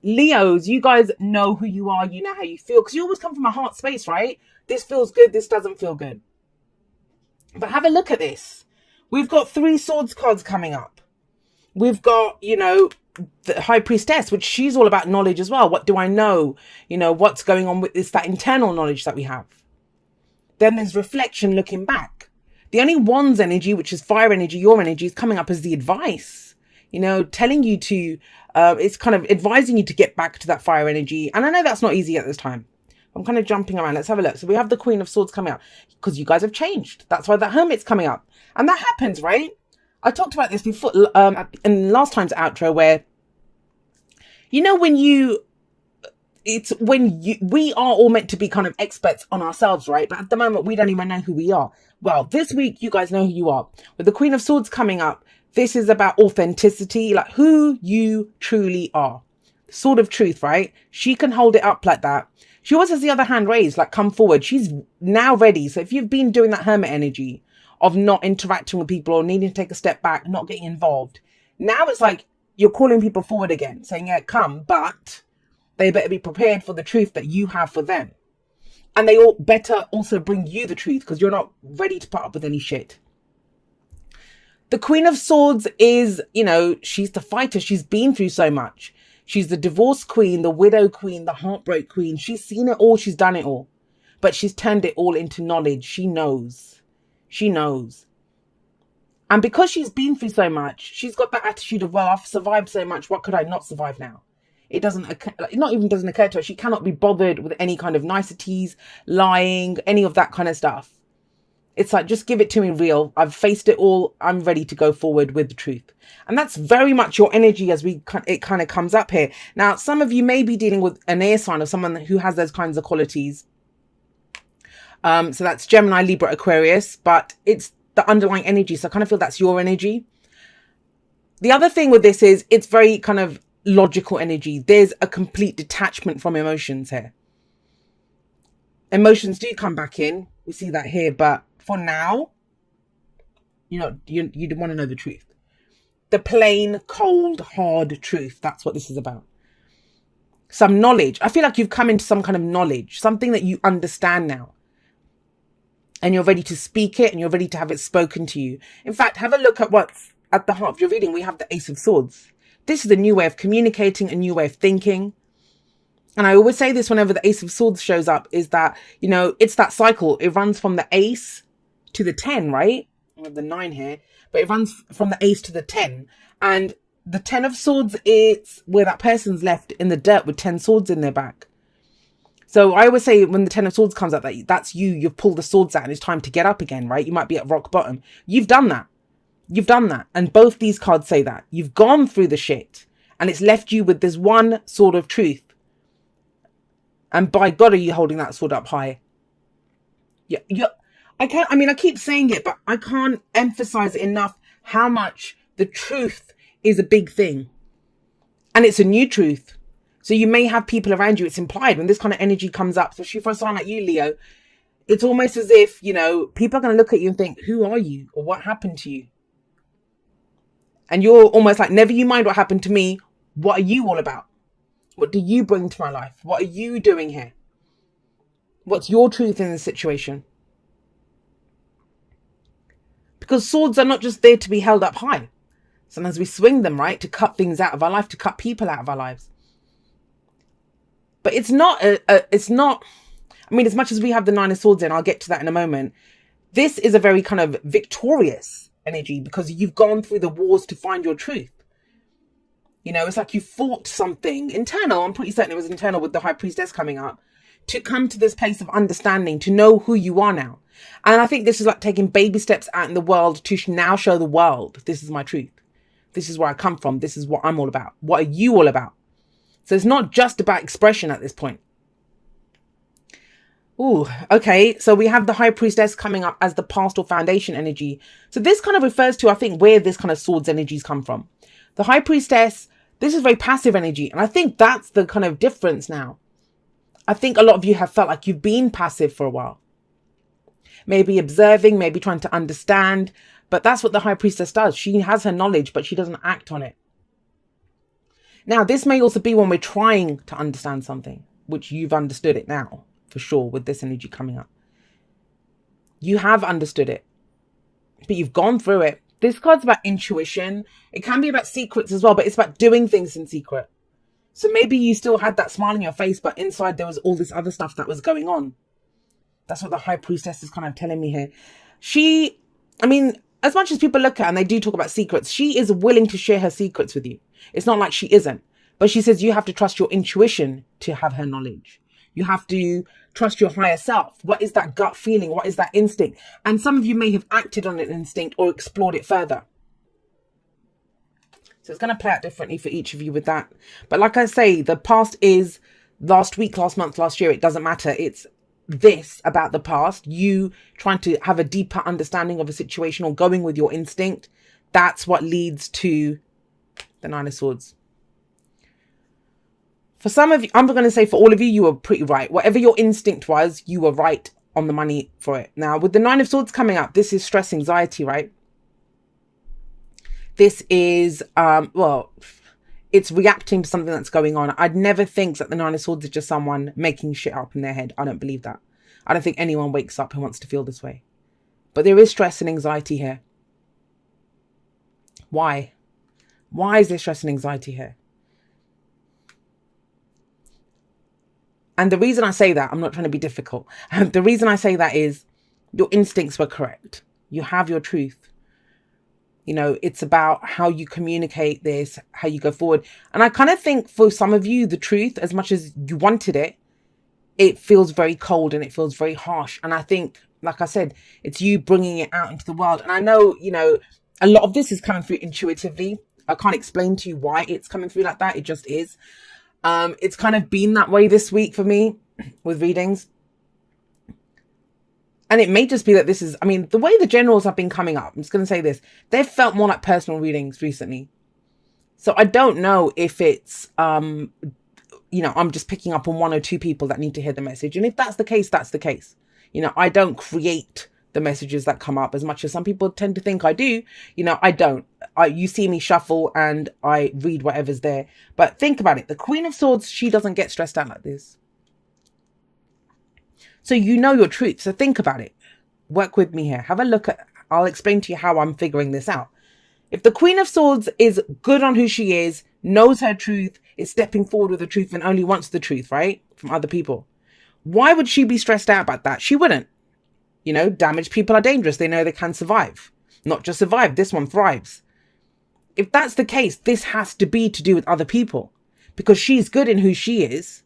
Leos, you guys know who you are. You know how you feel because you always come from a heart space, right? This feels good. This doesn't feel good. But have a look at this. We've got 3 swords cards coming up. We've got, the high priestess, which she's all about knowledge as well. What do I know? What's going on with this, that internal knowledge that we have. Then there's reflection, looking back. The only wands energy, which is fire energy, your energy, is coming up as the advice, telling you to, it's kind of advising you to get back to that fire energy. And I know that's not easy at this time. I'm kind of jumping around. Let's have a look. So we have the Queen of Swords coming up because you guys have changed. That's why the Hermit's coming up. And that happens, right? I talked about this before in last time's outro where, we are all meant to be kind of experts on ourselves, right? But at the moment, we don't even know who we are. Well, this week, you guys know who you are. With the Queen of Swords coming up, this is about authenticity, like who you truly are. Sword of truth, right? She can hold it up like that. She always has the other hand raised, like come forward. She's now ready. So if you've been doing that hermit energy of not interacting with people or needing to take a step back, not getting involved, now it's like you're calling people forward again, saying, yeah, come, but they better be prepared for the truth that you have for them. And they all better also bring you the truth because you're not ready to put up with any shit. The Queen of Swords is, she's the fighter. She's been through so much. She's the divorce queen, the widow queen, the heartbreak queen. She's seen it all. She's done it all. But she's turned it all into knowledge. She knows. She knows. And because she's been through so much, she's got that attitude of, well, I've survived so much. What could I not survive now? It doesn't occur to her. She cannot be bothered with any kind of niceties, lying, any of that kind of stuff. It's like, just give it to me real. I've faced it all. I'm ready to go forward with the truth. And that's very much your energy as it kind of comes up here. Now, some of you may be dealing with an air sign or someone who has those kinds of qualities. So that's Gemini, Libra, Aquarius, but it's the underlying energy. So I kind of feel that's your energy. The other thing with this is it's very kind of logical energy. There's a complete detachment from emotions here. Emotions do come back in. We see that here, but for now, you want to know the truth. The plain, cold, hard truth. That's what this is about. Some knowledge. I feel like you've come into some kind of knowledge, something that you understand now. And you're ready to speak it and you're ready to have it spoken to you. In fact, have a look at what's at the heart of your reading. We have the Ace of Swords. This is a new way of communicating, a new way of thinking. And I always say this whenever the Ace of Swords shows up is that, it's that cycle. It runs from the Ace to the 10, right? I have the 9 here, but it runs from the Ace to the 10. And the 10 of Swords, it's where that person's left in the dirt with 10 swords in their back. So I always say when the 10 of Swords comes out, that's you. You've pulled the swords out and it's time to get up again, right? You might be at rock bottom. You've done that. You've done that. And both these cards say that. You've gone through the shit and it's left you with this one sword of truth. And by God, are you holding that sword up high? Yeah. I keep saying it, but I can't emphasize it enough how much the truth is a big thing. And it's a new truth. So you may have people around you. It's implied when this kind of energy comes up, especially for a sign like you, Leo, it's almost as if, people are going to look at you and think, who are you? Or what happened to you? And you're almost like, never you mind what happened to me. What are you all about? What do you bring to my life? What are you doing here? What's your truth in the situation? Because swords are not just there to be held up high. Sometimes we swing them, right? To cut things out of our life, to cut people out of our lives. But it's not, as much as we have the 9 of Swords in, I'll get to that in a moment. This is a very kind of victorious energy because you've gone through the wars to find your truth. It's like you fought something internal. I'm pretty certain it was internal with the High Priestess coming up to come to this place of understanding, to know who you are now. And I think this is like taking baby steps out in the world to now show the world, this is my truth. This is where I come from. This is what I'm all about. What are you all about? So it's not just about expression at this point. Ooh, okay. So we have the High Priestess coming up as the past or foundation energy. So this kind of refers to, I think, where this kind of swords energies come from. The High Priestess, this is very passive energy. And I think that's the kind of difference now. I think a lot of you have felt like you've been passive for a while. Maybe observing, maybe trying to understand. But that's what the High Priestess does. She has her knowledge, but she doesn't act on it. Now, this may also be when we're trying to understand something, which you've understood it now, for sure, with this energy coming up. You have understood it, but you've gone through it. This card's about intuition. It can be about secrets as well, but it's about doing things in secret. So maybe you still had that smile on your face, but inside there was all this other stuff that was going on. That's what the High Priestess is kind of telling me here. As much as people look at her and they do talk about secrets, she is willing to share her secrets with you. It's not like she isn't. But she says you have to trust your intuition to have her knowledge. You have to trust your higher self. What is that gut feeling? What is that instinct? And some of you may have acted on an instinct or explored it further. So it's going to play out differently for each of you with that. But like I say, the past is last week, last month, last year. It doesn't matter. It's this about the past. You trying to have a deeper understanding of a situation or going with your instinct. That's what leads to the Nine of Swords. For some of you, I'm going to say for all of you, you were pretty right. Whatever your instinct was, you were right on the money for it. Now, with the Nine of Swords coming up, this is stress, anxiety, right? This is, it's reacting to something that's going on. I'd never think that the Nine of Swords is just someone making shit up in their head. I don't believe that. I don't think anyone wakes up who wants to feel this way. But there is stress and anxiety here. Why? Why is there stress and anxiety here? And the reason I say that, I'm not trying to be difficult. The reason I say that is your instincts were correct. You have your truth. You know, it's about how you communicate this, how you go forward. And I kind of think for some of you, the truth, as much as you wanted it, it feels very cold and it feels very harsh. And I think, like I said, it's you bringing it out into the world. And I know, you know, a lot of this is coming through intuitively. I can't explain to you why it's coming through like that. It just is. It's kind of been that way this week for me with readings. And it may just be that this is, the way the generals have been coming up, I'm just going to say this, they've felt more like personal readings recently. So I don't know if it's, I'm just picking up on one or two people that need to hear the message. And if that's the case, that's the case. You know, I don't create the messages that come up as much as some people tend to think I do. You know, I don't. You see me shuffle and I read whatever's there. But think about it. The Queen of Swords, she doesn't get stressed out like this. So you know your truth. So think about it. Work with me here. Have a look at, I'll explain to you how I'm figuring this out. If the Queen of Swords is good on who she is, knows her truth, is stepping forward with the truth and only wants the truth, right? From other people. Why would she be stressed out about that? She wouldn't. You know, damaged people are dangerous. They know they can survive. Not just survive, this one thrives. If that's the case, this has to be to do with other people. Because she's good in who she is.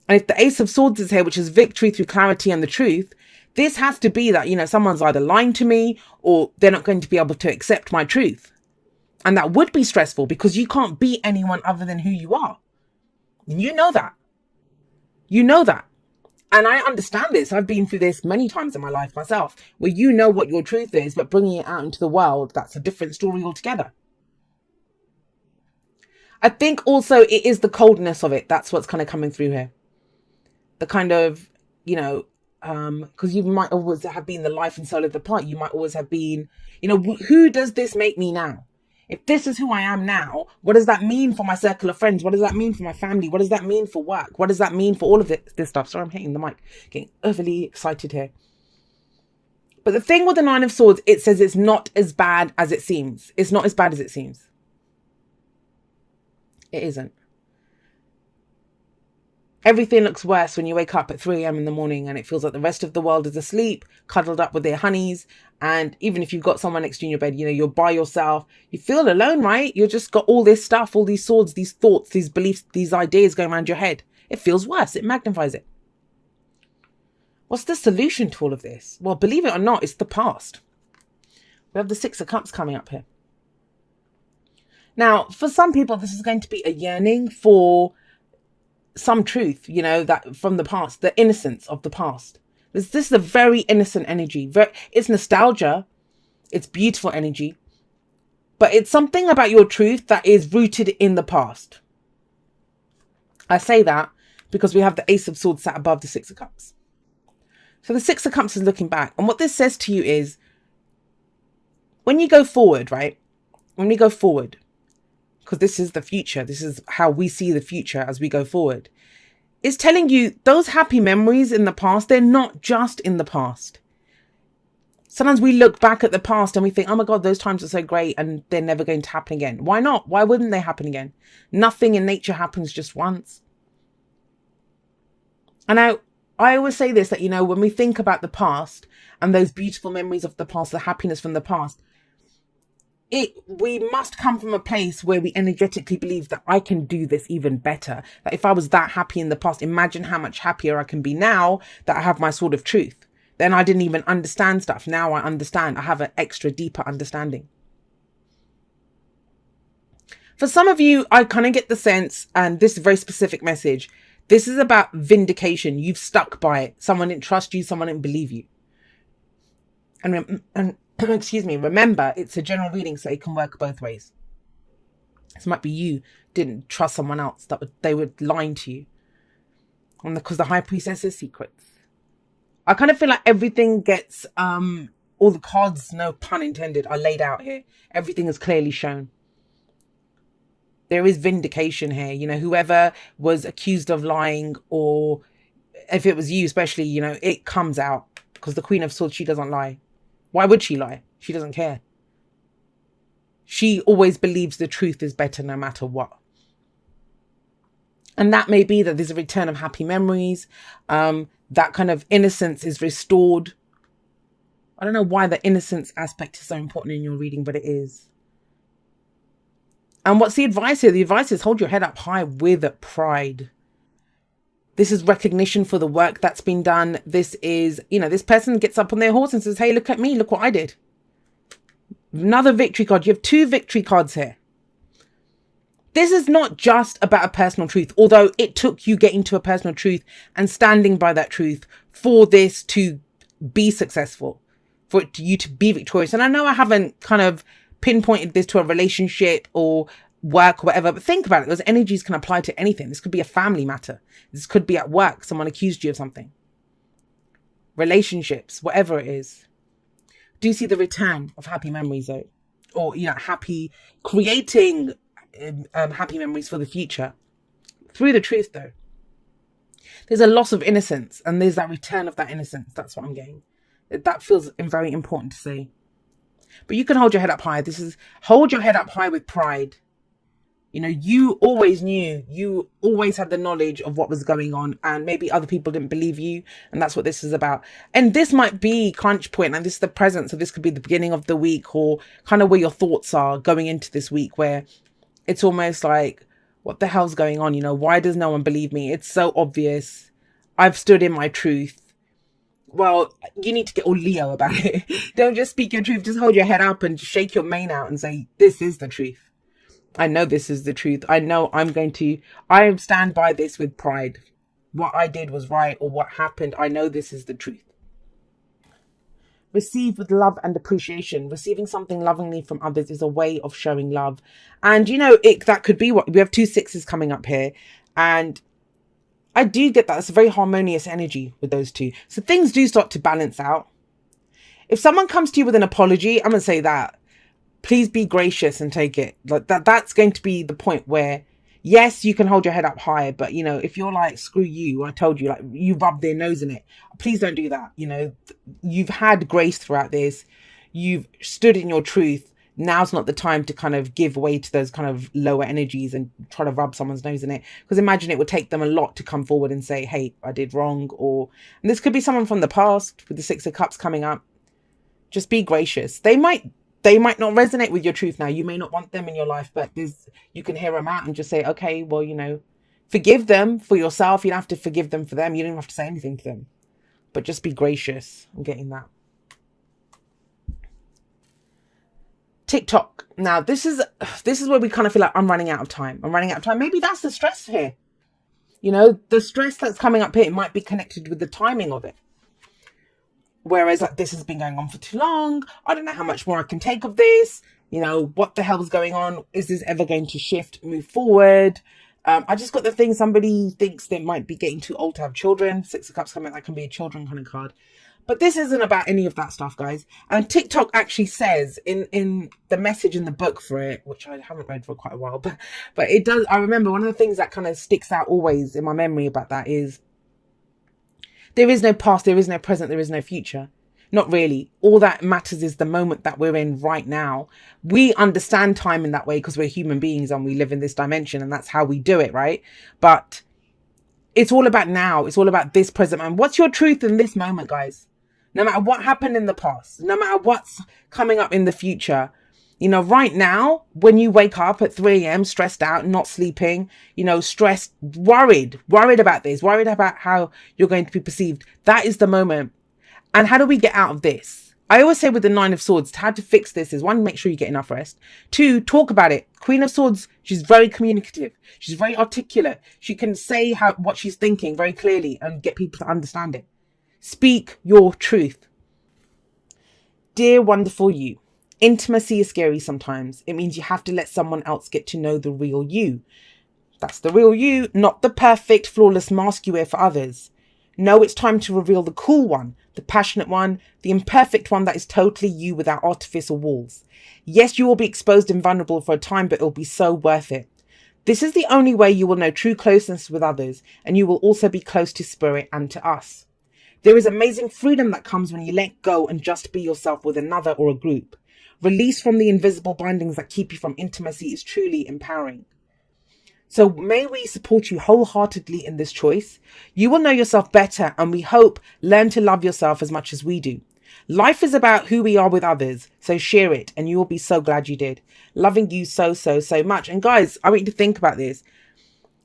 And if the Ace of Swords is here, which is victory through clarity and the truth, this has to be that, you know, someone's either lying to me or they're not going to be able to accept my truth. And that would be stressful because you can't be anyone other than who you are. You know that. You know that. And I understand this. I've been through this many times in my life myself, where you know what your truth is, but bringing it out into the world, that's a different story altogether. I think also it is the coldness of it. That's what's kind of coming through here. The kind of, you know, because you might always have been the life and soul of the part. You might always have been, you know, who does this make me now? If this is who I am now, what does that mean for my circle of friends? What does that mean for my family? What does that mean for work? What does that mean for all of this stuff? Sorry, I'm hitting the mic, getting overly excited here. But the thing with the Nine of Swords, it says it's not as bad as it seems. It's not as bad as it seems. It isn't. Everything looks worse when you wake up at 3 a.m. in the morning and it feels like the rest of the world is asleep, cuddled up with their honeys. And even if you've got someone next to you in your bed, you know, you're by yourself. You feel alone, right? You've just got all this stuff, all these swords, these thoughts, these beliefs, these ideas going around your head. It feels worse. It magnifies it. What's the solution to all of this? Well, believe it or not, it's the past. We have the Six of Cups coming up here. Now, for some people, this is going to be a yearning for some truth, you know, that from the past, the innocence of the past. This is a very innocent energy. It's nostalgia. It's beautiful energy. But it's something about your truth that is rooted in the past. I say that because we have the Ace of Swords sat above the Six of Cups. So the Six of Cups is looking back. And what this says to you is, when you go forward, right? When we go forward, because this is the future. This is how we see the future as we go forward. It's telling you those happy memories in the past, they're not just in the past. Sometimes we look back at the past and we think, oh my God, those times are so great and they're never going to happen again. Why not? Why wouldn't they happen again? Nothing in nature happens just once. And I always say this, that, you know, when we think about the past and those beautiful memories of the past, the happiness from the past, we must come from a place where we energetically believe that I can do this even better. That if I was that happy in the past, imagine how much happier I can be now that I have my sword of truth. Then I didn't even understand stuff. Now I understand. I have an extra deeper understanding. For some of you, I kind of get the sense, and this is a very specific message, this is about vindication. You've stuck by it. Someone didn't trust you. Someone didn't believe you. And excuse me, remember, it's a general reading, so it can work both ways. This might be you didn't trust someone else, that they were lying to you. And because the high priestess is secrets. I kind of feel like everything gets, all the cards, no pun intended, are laid out here. Everything is clearly shown. There is vindication here. You know, whoever was accused of lying, or if it was you especially, you know, it comes out, because the Queen of Swords, she doesn't lie. Why would she lie? She doesn't care. She always believes the truth is better no matter what. And that may be that there's a return of happy memories. That kind of innocence is restored. I don't know why the innocence aspect is so important in your reading, but it is. And what's the advice here? The advice is hold your head up high with pride. This is recognition for the work that's been done. This is, you know, this person gets up on their horse and says, hey, look at me. Look what I did. Another victory card. You have 2 victory cards here. This is not just about a personal truth, although it took you getting to a personal truth and standing by that truth for this to be successful, for you to be victorious. And I know I haven't kind of pinpointed this to a relationship or work or whatever, but think about it. Those energies can apply to anything. This could be a family matter. This could be at work. Someone accused you of something. Relationships, whatever it is. Do you see the return of happy memories though? Or, you know, creating happy memories for the future through the truth though. There's a loss of innocence and there's that return of that innocence. That's what I'm getting. That feels very important to say. But you can hold your head up high. This is hold your head up high with pride. You know, you always knew, you always had the knowledge of what was going on, and maybe other people didn't believe you. And that's what this is about. And this might be crunch point, and this is the present. So this could be the beginning of the week, or kind of where your thoughts are going into this week, where it's almost like, what the hell's going on? You know, why does no one believe me? It's so obvious. I've stood in my truth. Well, you need to get all Leo about it. Don't just speak your truth. Just hold your head up and just shake your mane out and say, this is the truth. I know this is the truth. I know I stand by this with pride. What I did was right, or what happened, I know this is the truth. Receive with love and appreciation. Receiving something lovingly from others is a way of showing love. And, you know, that could be what we have 2 6s coming up here. And I do get that. It's a very harmonious energy with those 2. So things do start to balance out. If someone comes to you with an apology, I'm going to say that. Please be gracious and take it. Like that's going to be the point where, yes, you can hold your head up high, but, you know, if you're like, screw you, I told you, like, you rub their nose in it. Please don't do that. You know, you've had grace throughout this. You've stood in your truth. Now's not the time to kind of give way to those kind of lower energies and try to rub someone's nose in it. Because imagine it would take them a lot to come forward and say, hey, I did wrong. And this could be someone from the past with the 6 of Cups coming up. Just be gracious. They might not resonate with your truth now. You may not want them in your life, but you can hear them out and just say, okay, well, you know, forgive them for yourself. You don't have to forgive them for them. You don't have to say anything to them, but just be gracious. I'm getting that. TikTok. Now, this is where we kind of feel like I'm running out of time. Maybe that's the stress here. You know, the stress that's coming up here, it might be connected with the timing of it. Whereas like this has been going on for too long. I don't know how much more I can take of this. You know, what the hell is going on? Is this ever going to shift, move forward? I just got the thing, somebody thinks they might be getting too old to have children. 6 of Cups coming, that can be a children kind of card. But this isn't about any of that stuff, guys. And TikTok actually says in the message in the book for it, which I haven't read for quite a while, but it does. I remember one of the things that kind of sticks out always in my memory about that is there is no past, there is no present, there is no future. Not really. All that matters is the moment that we're in right now. We understand time in that way because we're human beings and we live in this dimension, and that's how we do it, right? But it's all about now. It's all about this present moment. What's your truth in this moment, guys? No matter what happened in the past, no matter what's coming up in the future, you know, right now, when you wake up at 3 a.m. stressed out, not sleeping, you know, stressed, worried about this, worried about how you're going to be perceived. That is the moment. And how do we get out of this? I always say with the Nine of Swords, how to fix this is 1, make sure you get enough rest. 2, talk about it. Queen of Swords, she's very communicative. She's very articulate. She can say what she's thinking very clearly and get people to understand it. Speak your truth. Dear wonderful you, intimacy is scary sometimes. It means you have to let someone else get to know the real you. That's the real you, not the perfect, flawless mask you wear for others. No, it's time to reveal the cool one, the passionate one, the imperfect one that is totally you without artifice or walls. Yes, you will be exposed and vulnerable for a time, but it'll be so worth it. This is the only way you will know true closeness with others, and you will also be close to spirit and to us. There is amazing freedom that comes when you let go and just be yourself with another or a group. Release from the invisible bindings that keep you from intimacy is truly empowering. So may we support you wholeheartedly in this choice. You will know yourself better, and we hope learn to love yourself as much as we do. Life is about who we are with others, so share it and you will be so glad you did. Loving you so much. And guys, I want you to think about this.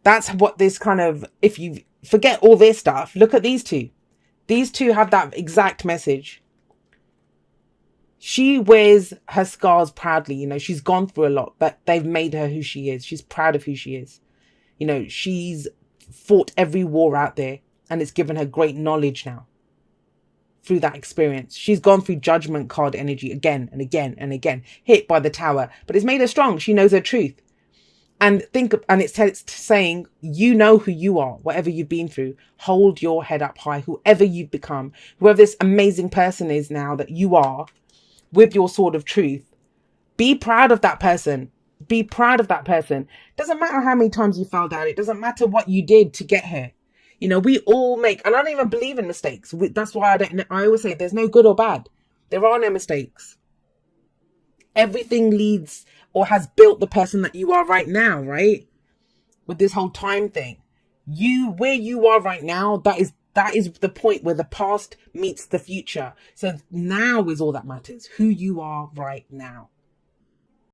That's what this kind of, if you forget all this stuff, look at these two. These two have that exact message. She wears her scars proudly. You know, she's gone through a lot, but they've made her who she is. She's proud of who she is. You know, she's fought every war out there, and it's given her great knowledge now through that experience. She's gone through judgment card energy again and again and again, hit by the tower, but it's made her strong. She knows her truth. And it's saying, you know who you are, whatever you've been through. Hold your head up high, whoever you've become, whoever this amazing person is now that you are, with your sword of truth. Be proud of that person. Be proud of that person. Doesn't matter how many times you fell down. It doesn't matter what you did to get here. You know, we all make, and I don't even believe in mistakes. That's why I always say there's no good or bad. There are no mistakes. Everything leads or has built the person that you are right now, right? With this whole time thing. Where you are right now, that is the point where the past meets the future. So now is all that matters. Who you are right now.